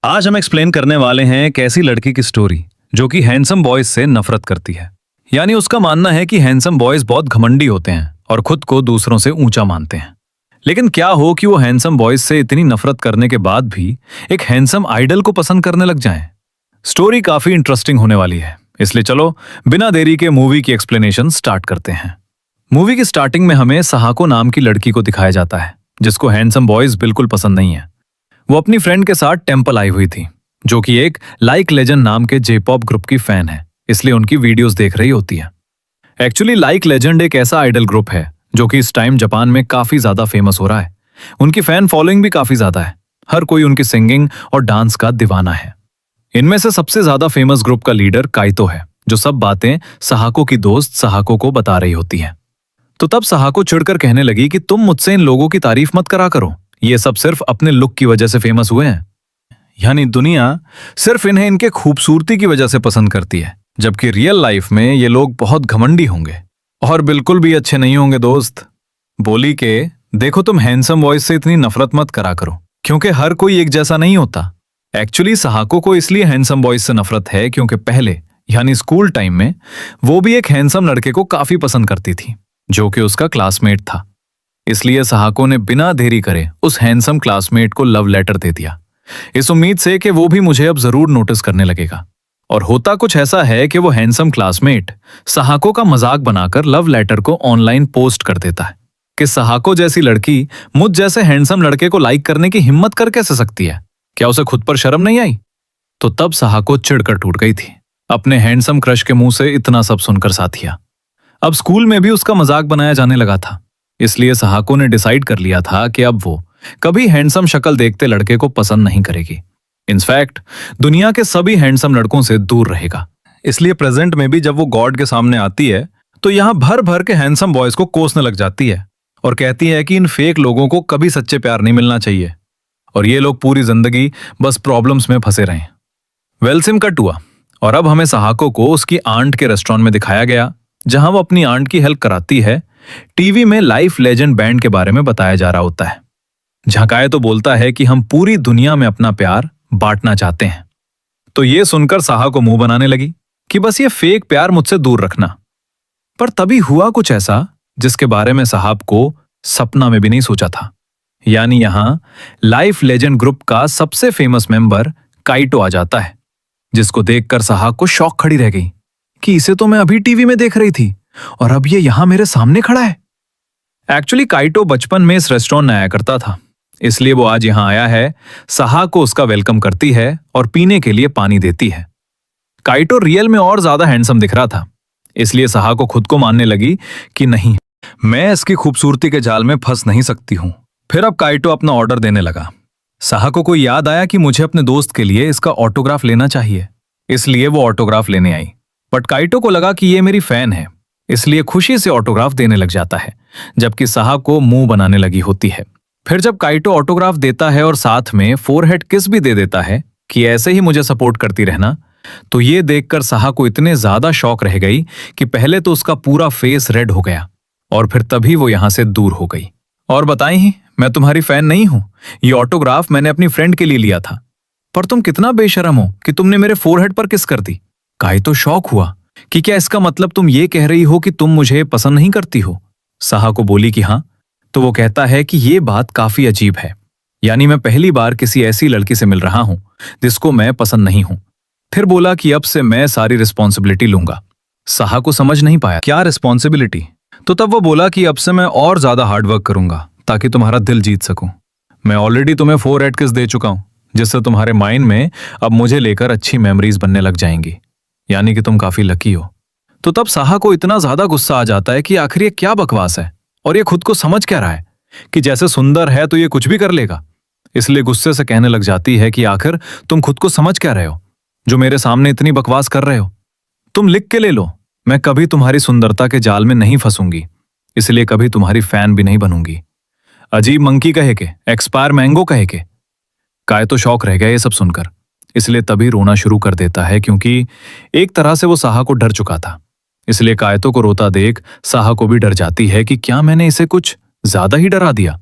आज हम एक्सप्लेन करने वाले हैं एक ऐसी लड़की की स्टोरी जो कि हैंडसम बॉयज से नफरत करती है। यानी उसका मानना है कि हैंडसम बॉयज बहुत घमंडी होते हैं और खुद को दूसरों से ऊंचा मानते हैं। लेकिन क्या हो कि वो हैंडसम बॉयज से इतनी नफरत करने के बाद भी एक हैंडसम आइडल को पसंद करने लग जाएं। स्टोरी काफी इंटरेस्टिंग होने वाली है, इसलिए चलो बिना देरी के मूवी की एक्सप्लेनेशन स्टार्ट करते हैं। मूवी की स्टार्टिंग में हमें सहाको नाम की लड़की को दिखाया जाता है जिसको हैंडसम बॉयज बिल्कुल पसंद नहीं है। वो अपनी फ्रेंड के साथ टेम्पल आई हुई थी, जो कि एक लाइक लेजेंड नाम के जे-पॉप ग्रुप की फैन है, इसलिए उनकी वीडियोस देख रही होती है। एक्चुअली लाइक लेजेंड एक ऐसा आइडल ग्रुप है जो कि इस टाइम जापान में काफी ज्यादा फेमस हो रहा है। उनकी फैन फॉलोइंग भी काफी ज्यादा है, हर कोई उनकी सिंगिंग और डांस का दीवाना है। इनमें से सबसे ज्यादा फेमस ग्रुप का लीडर काइतो है, जो सब बातें सहाको की दोस्त सहाको को बता रही होती है। तो तब सहाको चिढ़कर कहने लगी कि तुम मुझसे इन लोगों की तारीफ मत करा करो, ये सब सिर्फ अपने लुक की वजह से फेमस हुए हैं। यानी दुनिया सिर्फ इन्हें इनके खूबसूरती की वजह से पसंद करती है, जबकि रियल लाइफ में ये लोग बहुत घमंडी होंगे और बिल्कुल भी अच्छे नहीं होंगे। दोस्त बोली के देखो, तुम हैंडसम बॉयज से इतनी नफरत मत करा करो, क्योंकि हर कोई एक जैसा नहीं होता। एक्चुअली सहाको को इसलिए हैंडसम बॉयज से नफरत है क्योंकि पहले यानी स्कूल टाइम में वो भी एक हैंडसम लड़के को काफी पसंद करती थी, जो कि उसका क्लासमेट था। इसलिए सहाको ने बिना देरी करे उस हैंडसम क्लासमेट को लव लेटर दे दिया, इस उम्मीद से कि वो भी मुझे अब जरूर नोटिस करने लगेगा। और होता कुछ ऐसा है कि वो हैंडसम क्लासमेट सहाको का मजाक बनाकर लव लेटर को ऑनलाइन पोस्ट कर देता है कि सहाको जैसी लड़की मुझ जैसे हैंडसम लड़के को लाइक करने की हिम्मत कर कैसे सकती है, क्या उसे खुद पर शर्म नहीं आई। तो तब सहाको चिढ़कर टूट गई थी अपने हैंडसम क्रश के मुंह से इतना सब सुनकर। साथिया, अब स्कूल में भी उसका मजाक बनाया जाने लगा था, इसलिए सहाको ने डिसाइड कर लिया था कि अब वो कभी हैंडसम शक्ल देखते लड़के को पसंद नहीं करेगी। इनफैक्ट दुनिया के सभी हैंडसम लड़कों से दूर रहेगा। इसलिए प्रेजेंट में भी जब वो गॉड के सामने आती है तो यहां भर भर के हैंडसम बॉयज को कोसने लग जाती है और कहती है कि इन फेक लोगों को कभी सच्चे प्यार नहीं मिलना चाहिए और ये लोग पूरी जिंदगी बस प्रॉब्लम्स में फंसे रहें। वेलसिम कट हुआ और अब हमें सहाको को उसकी आंट के रेस्टोरेंट में दिखाया गया, जहां वो अपनी आंट की हेल्प कराती है। टीवी में लाइफ लेजेंड बैंड के बारे में बताया जा रहा होता है। झाकाए तो बोलता है कि हम पूरी दुनिया में अपना प्यार बांटना चाहते हैं। तो ये सुनकर साहा को मुंह बनाने लगी कि बस ये फेक प्यार मुझसे दूर रखना। पर तभी हुआ कुछ ऐसा जिसके बारे में साहब को सपना में भी नहीं सोचा था। यानी यहां लाइफ लेजेंड ग्रुप का सबसे फेमस मेंबर काइटो आ जाता है, जिसको देखकर साहा को शॉक खड़ी रह गई कि इसे तो मैं अभी टीवी में देख रही थी और अब ये यहां मेरे सामने खड़ा है। एक्चुअली काइटो बचपन में इस रेस्टोरेंट में आया करता था, इसलिए वो आज यहां आया है। साहा को उसका वेलकम करती है और पीने के लिए पानी देती है। काइटो रियल में और ज्यादा हैंडसम दिख रहा था, इसलिए साहा को खुद को मानने लगी कि नहीं, मैं इसकी खूबसूरती के जाल में फंस नहीं सकती हूं। फिर अब काइटो अपना ऑर्डर देने लगा। साहा को कोई याद आया कि मुझे अपने दोस्त के लिए इसका ऑटोग्राफ लेना चाहिए, इसलिए वो ऑटोग्राफ लेने आई। बट काइटो को लगा कि ये मेरी फैन है, इसलिए खुशी से ऑटोग्राफ देने लग जाता है, जबकि साहा को मुंह बनाने लगी होती है। फिर जब काइटो ऑटोग्राफ देता है और साथ में फोरहेड किस भी दे देता है कि ऐसे ही मुझे सपोर्ट करती रहना, तो ये देखकर साहा को इतने ज्यादा शौक रह गई कि पहले तो उसका पूरा फेस रेड हो गया और फिर तभी वो यहां से दूर हो गई। और बताई ही, मैं तुम्हारी फैन नहीं हूं, ये ऑटोग्राफ मैंने अपनी फ्रेंड के लिए लिया था। पर तुम कितना बेशरम हो कि तुमने मेरे फोरहेड पर किस कर दी। काइटो शौक हुआ कि क्या इसका मतलब तुम ये कह रही हो कि तुम मुझे पसंद नहीं करती हो। साहा को बोली कि हाँ, तो वो कहता है कि ये बात काफी अजीब है, यानी मैं पहली बार किसी ऐसी लड़की से मिल रहा हूं जिसको मैं पसंद नहीं हूं। फिर बोला कि अब से मैं सारी रिस्पॉन्सिबिलिटी लूंगा। साहा को समझ नहीं पाया क्या रिस्पॉन्सिबिलिटी, तो तब वो बोला कि अब से मैं और ज्यादा हार्डवर्क करूंगा ताकि तुम्हारा दिल जीत सकूं। मैं ऑलरेडी तुम्हें 4 किस दे चुका हूं, जिससे तुम्हारे माइंड में अब मुझे लेकर अच्छी मेमोरीज बनने लग जाएंगी, यानी कि तुम काफी लकी हो। तो तब साहा को इतना ज्यादा गुस्सा आ जाता है कि आखिर ये क्या बकवास है और ये खुद को समझ क्या रहा है कि जैसे सुंदर है तो ये कुछ भी कर लेगा। इसलिए गुस्से से कहने लग जाती है कि आखिर तुम खुद को समझ क्या रहे हो जो मेरे सामने इतनी बकवास कर रहे हो। तुम लिख के ले लो, मैं कभी तुम्हारी सुंदरता के जाल में नहीं फंसूंगी, इसलिए कभी तुम्हारी फैन भी नहीं बनूंगी। अजीब मंकी कहे के, एक्सपायर मैंगो कहे के। काय तो शौक रह गया ये सब सुनकर, इसलिए तभी रोना शुरू कर देता है, क्योंकि एक तरह से वो साहा को डर चुका था। इसलिए कायतो को रोता देख साहा को भी डर जाती है कि क्या मैंने इसे कुछ ज्यादा ही डरा दिया।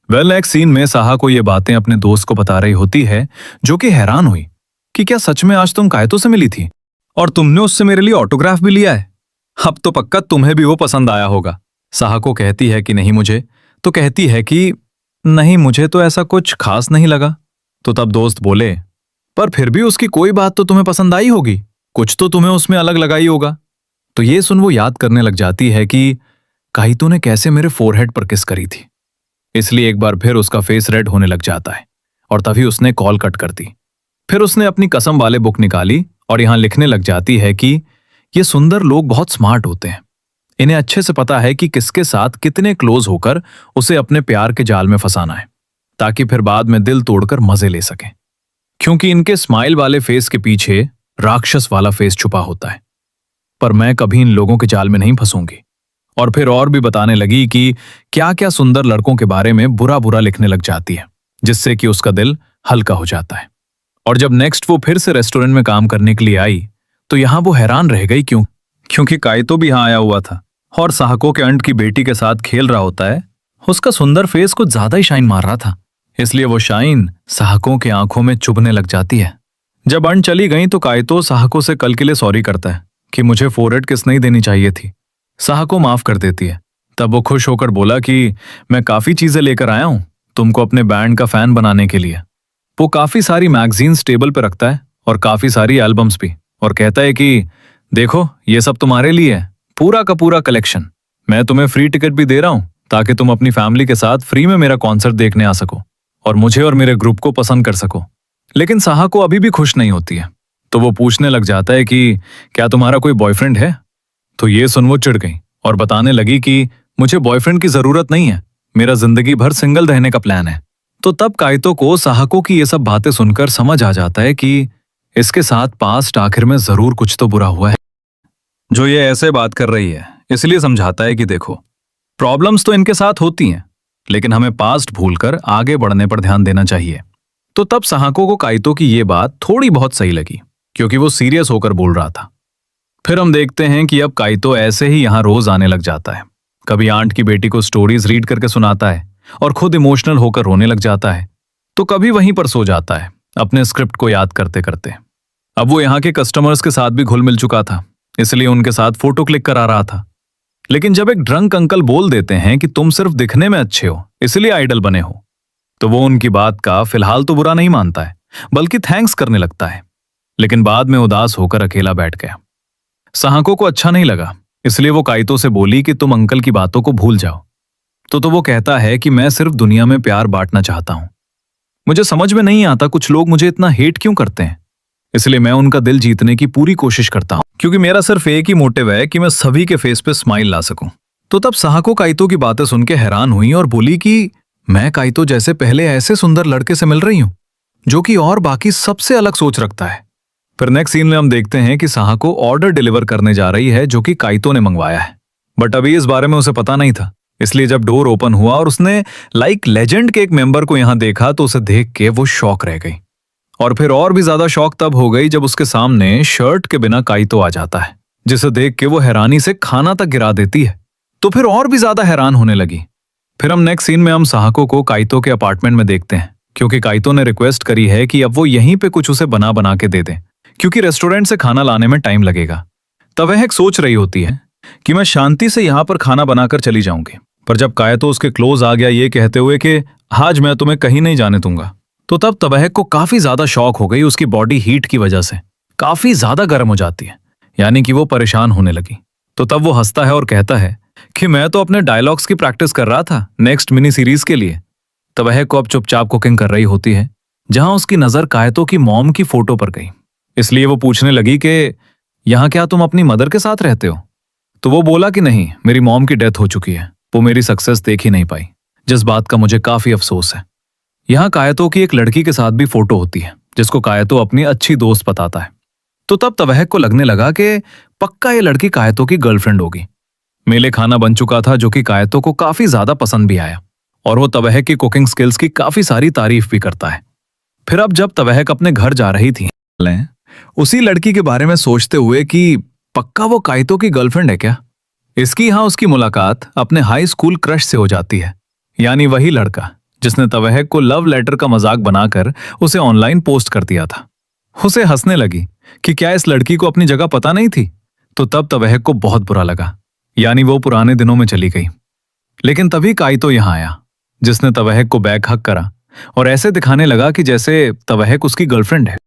नेक्स्ट सीन में साहा को ये बातें अपने दोस्त को बता रही होती है, जो कि हैरान हुई कि क्या सच में आज तुम कायतो से मिली थी और तुमने उससे मेरे लिए ऑटोग्राफ भी लिया है। अब तो पक्का तुम्हें भी वो पसंद आया होगा। साहा को कहती है कि नहीं मुझे, तो कहती है कि नहीं मुझे तो ऐसा कुछ खास नहीं लगा। तो तब दोस्त बोले, पर फिर भी उसकी कोई बात तो तुम्हें पसंद आई होगी, कुछ तो तुम्हें उसमें अलग लगाई होगा। तो ये सुन वो याद करने लग जाती है कि काइतो ने कैसे मेरे फोरहेड पर किस करी थी। इसलिए एक बार फिर उसका फेस रेड होने लग जाता है और तभी उसने कॉल कट कर दी। फिर उसने अपनी कसम वाले बुक निकाली और यहां लिखने लग जाती है कि ये सुंदर लोग बहुत स्मार्ट होते हैं, इन्हें अच्छे से पता है कि किसके साथ कितने क्लोज होकर उसे अपने प्यार के जाल में फंसाना है, ताकि फिर बाद में दिल तोड़कर मजे ले सकें। क्योंकि इनके स्माइल वाले फेस के पीछे राक्षस वाला फेस छुपा होता है। पर मैं कभी इन लोगों के जाल में नहीं फंसूंगी। और फिर और भी बताने लगी कि क्या क्या सुंदर लड़कों के बारे में बुरा बुरा लिखने लग जाती है, जिससे कि उसका दिल हल्का हो जाता है। और जब नेक्स्ट वो फिर से रेस्टोरेंट में काम करने के लिए आई तो यहां वो हैरान रह गई, क्योंकि काइतो भी यहां आया हुआ था और साहको के अंट की बेटी के साथ खेल रहा होता है। उसका सुंदर फेस कुछ ज्यादा ही शाइन मार रहा था, इसलिए वो शाइन साहको की आंखों में चुभने लग जाती है। जब अंट चली गई तो काइतो साहको से कल के लिए सॉरी करता है कि मुझे फोरहेड किस नहीं देनी चाहिए थी। साहको माफ कर देती है। तब वो खुश होकर बोला कि मैं काफी चीजें लेकर आया हूं तुमको अपने बैंड का फैन बनाने के लिए। वो काफी सारी मैगजीन्स टेबल पे रखता है और काफी सारी एल्बम्स भी, और कहता है कि देखो ये सब तुम्हारे लिए है, पूरा का पूरा कलेक्शन। मैं तुम्हें फ्री टिकट भी दे रहा हूं ताकि तुम अपनी फैमिली के साथ फ्री में मेरा कॉन्सर्ट देखने आ सको और मुझे और मेरे ग्रुप को पसंद कर सको। लेकिन साहा को अभी भी खुश नहीं होती है, तो वो पूछने लग जाता है कि क्या तुम्हारा कोई बॉयफ्रेंड है। तो ये सुन वो चिढ़ गई और बताने लगी कि मुझे बॉयफ्रेंड की जरूरत नहीं है, मेरा जिंदगी भर सिंगल रहने का प्लान है। तो तब काइतो को साहको की ये सब बातें सुनकर समझ आ जाता है कि इसके साथ पास्ट आखिर में जरूर कुछ तो बुरा हुआ है जो ये ऐसे बात कर रही है। इसलिए समझाता है कि देखो प्रॉब्लम्स तो इनके साथ होती हैं, लेकिन हमें पास्ट भूलकर आगे बढ़ने पर ध्यान देना चाहिए। तो तब साहको को काइतो की ये बात थोड़ी बहुत सही लगी, क्योंकि वो सीरियस होकर बोल रहा था। फिर हम देखते हैं कि अब काइतो ऐसे ही यहां रोज आने लग जाता है। कभी आंट की बेटी को स्टोरीज रीड करके सुनाता है और खुद इमोशनल होकर रोने लग जाता है, तो कभी वहीं पर सो जाता है अपने स्क्रिप्ट को याद करते करते। अब वो यहाँ के कस्टमर्स के साथ भी घुल मिल चुका था, इसलिए उनके साथ फोटो क्लिक करा रहा था। लेकिन जब एक ड्रंक अंकल बोल देते हैं कि तुम सिर्फ दिखने में अच्छे हो इसलिए आइडल बने हो, तो वो उनकी बात का फिलहाल तो बुरा नहीं मानता है, बल्कि थैंक्स करने लगता है। लेकिन बाद में उदास होकर अकेला बैठ गया। साहको को अच्छा नहीं लगा, इसलिए वो काइतो से बोली कि तुम अंकल की बातों को भूल जाओ। तो वो कहता है कि मैं सिर्फ दुनिया में प्यार बांटना चाहता हूं। मुझे समझ में नहीं आता कुछ लोग मुझे इतना हेट क्यों करते हैं, इसलिए मैं उनका दिल जीतने की पूरी कोशिश करता हूं, क्योंकि मेरा सिर्फ एक ही मोटिव है कि मैं सभी के फेस पे स्माइल ला सकूं। तो तब साहको काइतो की बातें सुन के हैरान हुई और बोली कि मैं काइतो जैसे पहले ऐसे सुंदर लड़के से मिल रही हूं जो कि और बाकी सबसे अलग सोच रखता है। फिर नेक्स्ट सीन में हम देखते हैं कि साहको ऑर्डर डिलीवर करने जा रही है जो कि काइतो ने मंगवाया है, बट अभी इस बारे में उसे पता नहीं था। इसलिए जब डोर ओपन हुआ और उसने लाइक लेजेंड के एक मेंबर को यहां देखा तो उसे देख के वो शॉक रह गई। और फिर और भी ज्यादा शॉक तब हो गई जब उसके सामने शर्ट के बिना काइतो आ जाता है, जिसे देख के वो हैरानी से खाना तक गिरा देती है। तो फिर और भी ज्यादा हैरान होने लगी। फिर हम नेक्स्ट सीन में हम साहको को काइतो के अपार्टमेंट में देखते हैं, क्योंकि काइतो ने रिक्वेस्ट करी है कि अब वो यहीं पे कुछ उसे बना बना के दे दे, क्योंकि रेस्टोरेंट से खाना लाने में टाइम लगेगा। तब वह एक सोच रही होती है कि मैं शांति से यहां पर खाना बनाकर चली जाऊंगी, पर जब काइतो उसके क्लोज आ गया ये कहते हुए कि आज मैं तुम्हें कहीं नहीं जाने दूंगा, तो तब तबहक को काफी ज्यादा शॉक हो गई। उसकी बॉडी हीट की वजह से काफी ज्यादा गर्म हो जाती है, यानी कि वो परेशान होने लगी। तो तब वो हंसता है और कहता है कि मैं तो अपने डायलॉग्स की प्रैक्टिस कर रहा था नेक्स्ट मिनी सीरीज के लिए। तबहक को अब चुपचाप कुकिंग कर रही होती है, जहां उसकी नजर काइतो की मॉम की फोटो पर गई। इसलिए वो पूछने लगी कि यहाँ क्या तुम अपनी मदर के साथ रहते हो। तो वो बोला कि नहीं, मेरी मॉम की डेथ हो चुकी है, वो मेरी सक्सेस देख ही नहीं पाई, जिस बात का मुझे काफी अफसोस है। यहाँ काइतो की एक लड़की के साथ भी फोटो होती है, जिसको काइतो अपनी अच्छी दोस्त बताता है। तो तब तबहक को लगने लगा कि पक्का ये लड़की काइतो की गर्लफ्रेंड होगी। मेले खाना बन चुका था जो कि काइतो को काफी ज्यादा पसंद भी आया, और वो तबहक की कुकिंग स्किल्स की काफी सारी तारीफ भी करता है। फिर अब जब तबहक अपने घर जा रही थी, उसी लड़की के बारे में सोचते हुए कि पक्का वो काइतो की गर्लफ्रेंड है क्या, इसकी यहाँ उसकी मुलाकात अपने हाई स्कूल क्रश से हो जाती है, यानी वही लड़का जिसने तवहक को लव लेटर का मजाक बनाकर उसे ऑनलाइन पोस्ट कर दिया था। उसे हंसने लगी कि क्या इस लड़की को अपनी जगह पता नहीं थी। तो तब तवहक को बहुत बुरा लगा, यानी वो पुराने दिनों में चली गई। लेकिन तभी काइतो यहां आया, जिसने तवहक को बैक हक करा और ऐसे दिखाने लगा कि जैसे तवहक उसकी गर्लफ्रेंड है।